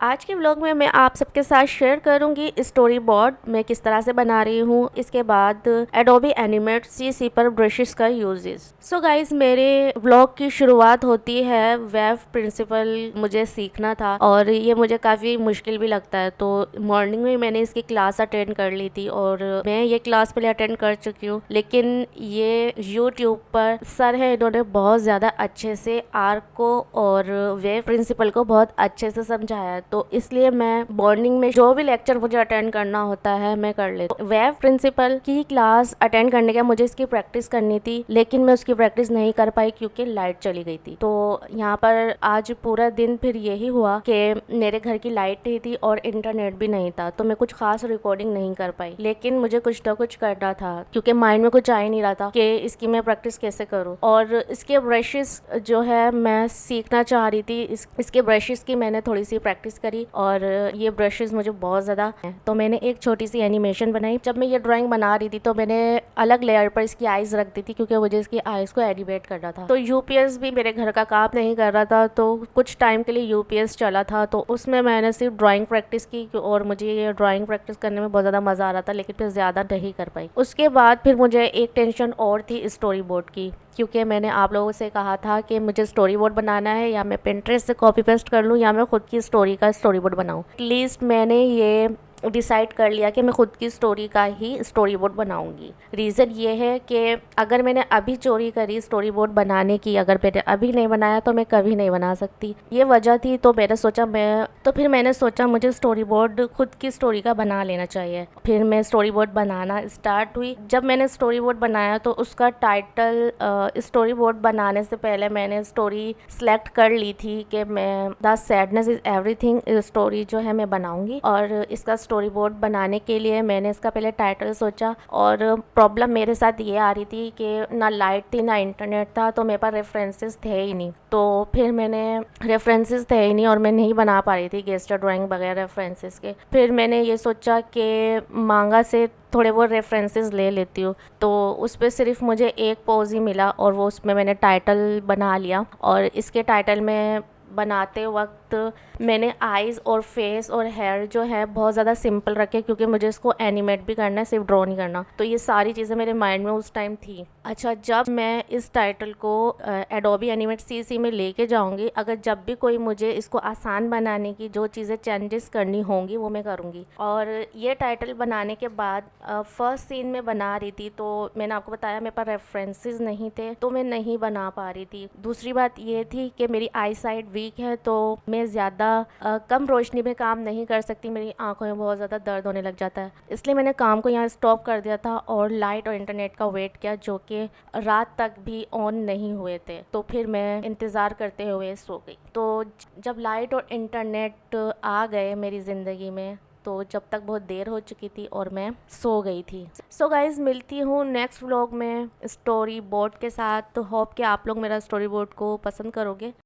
आज के व्लॉग में मैं आप सबके साथ शेयर करूंगी स्टोरी बोर्ड मैं किस तरह से बना रही हूँ। इसके बाद एडोबी एनिमेट सीसी पर ब्रशेस का यूजेस। सो गाइज, मेरे व्लॉग की शुरुआत होती है वेव प्रिंसिपल मुझे सीखना था और ये मुझे काफ़ी मुश्किल भी लगता है। तो मॉर्निंग में मैंने इसकी क्लास अटेंड कर ली थी और मैं ये क्लास पहले अटेंड कर चुकी हूँ, लेकिन ये यूट्यूब पर सर है, इन्होंने बहुत ज़्यादा अच्छे से आर्क को और वेव प्रिंसिपल को बहुत अच्छे से समझाया है। तो इसलिए मैं मॉर्निंग में जो भी लेक्चर मुझे अटेंड करना होता है मैं कर लेती हूँ। वेव प्रिंसिपल की क्लास अटेंड करने के मुझे इसकी प्रैक्टिस करनी थी, लेकिन मैं उसकी प्रैक्टिस नहीं कर पाई क्योंकि लाइट चली गई थी। तो यहाँ पर आज पूरा दिन फिर यही हुआ कि मेरे घर की लाइट नहीं थी और इंटरनेट भी नहीं था, तो मैं कुछ खास रिकॉर्डिंग नहीं कर पाई। लेकिन मुझे कुछ ना कुछ करना था क्योंकि माइंड में कुछ आ ही नहीं रहा था कि इसकी मैं प्रैक्टिस कैसे करूँ। और इसके ब्रशेस जो है मैं सीखना चाह रही थी, इसके ब्रशेस की मैंने थोड़ी सी प्रैक्टिस करी और ये ब्रशेस मुझे बहुत ज़्यादा हैं। तो मैंने एक छोटी सी एनिमेशन बनाई। जब मैं ये ड्राइंग बना रही थी तो मैंने अलग लेयर पर इसकी आइज़ रख दी थी क्योंकि मुझे इसकी आइज़ को एनिमेट करना था। तो यूपीएस भी मेरे घर का काम नहीं कर रहा था, तो कुछ टाइम के लिए यूपीएस चला था, तो उसमें मैंने सिर्फ ड्राइंग प्रैक्टिस की और मुझे ये ड्राइंग प्रैक्टिस करने में बहुत ज़्यादा मज़ा आ रहा था, लेकिन फिर ज़्यादा नहीं कर पाई। उसके बाद फिर मुझे एक टेंशन और थी स्टोरी बोर्ड की, क्योंकि मैंने आप लोगों से कहा था कि मुझे स्टोरी बोर्ड बनाना है, या मैं पिंटरेस्ट से कॉपी पेस्ट कर लूँ या मैं खुद की स्टोरी का स्टोरी बोर्ड बनाऊँ। एटलीस्ट मैंने ये डिसाइड कर लिया कि मैं खुद की स्टोरी का ही स्टोरी बोर्ड बनाऊंगी। रीज़न ये है कि अगर मैंने अभी चोरी करी स्टोरी बोर्ड बनाने की, अगर मैंने अभी नहीं बनाया तो मैं कभी नहीं बना सकती। ये वजह थी। तो फिर मैंने सोचा मुझे स्टोरी बोर्ड खुद की स्टोरी का बना लेना चाहिए। फिर मैं स्टोरी बोर्ड बनाना स्टार्ट हुई। जब मैंने स्टोरी बोर्ड बनाया तो उसका टाइटल, स्टोरी बोर्ड बनाने से पहले मैंने स्टोरी सेलेक्ट कर ली थी कि मैं the sadness is everything story जो है मैं बनाऊंगी। और इसका स्टोरी बोर्ड बनाने के लिए मैंने इसका पहले टाइटल सोचा, और प्रॉब्लम मेरे साथ ये आ रही थी कि ना लाइट थी ना इंटरनेट था, तो मेरे पास रेफरेंसेस थे ही नहीं। तो फिर मैंने रेफरेंसेस थे ही नहीं और मैं नहीं बना पा रही थी गेस्टर ड्राइंग बगैर रेफरेंसेस के। फिर मैंने ये सोचा कि मांगा से थोड़े वो रेफरेंसेस ले लेती हूँ। तो उस पर सिर्फ मुझे एक पोज ही मिला और वो उसमें मैंने टाइटल बना लिया। और इसके टाइटल में बनाते वक्त मैंने आइज़ और फेस और हेयर जो है बहुत ज़्यादा सिंपल रखे, क्योंकि मुझे इसको एनिमेट भी करना है, सिर्फ ड्रॉ नहीं करना। तो ये सारी चीज़ें मेरे माइंड में उस टाइम थी। अच्छा, जब मैं इस टाइटल को एडोबी एनिमेट सीसी में लेके जाऊंगी, अगर जब भी कोई मुझे इसको आसान बनाने की जो चीज़ें चेंजेस करनी होंगी वो मैं करूँगी। और ये टाइटल बनाने के बाद फर्स्ट सीन में बना रही थी, तो मैंने आपको बताया मेरे पास रेफरेंसेस नहीं थे, तो मैं नहीं बना पा रही थी। दूसरी बात ये थी कि मेरी आई साइड वीक है, तो मैं ज़्यादा कम रोशनी में काम नहीं कर सकती, मेरी आंखों में बहुत ज़्यादा दर्द होने लग जाता है। इसलिए मैंने काम को यहाँ स्टॉप कर दिया था और लाइट और इंटरनेट का वेट किया, जो कि रात तक भी ऑन नहीं हुए थे। तो फिर मैं इंतज़ार करते हुए सो गई। तो जब लाइट और इंटरनेट आ गए मेरी ज़िंदगी में, तो जब तक बहुत देर हो चुकी थी और मैं सो गई थी। सो गाइज, मिलती हूँ नेक्स्ट व्लॉग में स्टोरी बोर्ड के साथ। तो होप कि आप लोग मेरा स्टोरी बोर्ड को पसंद करोगे।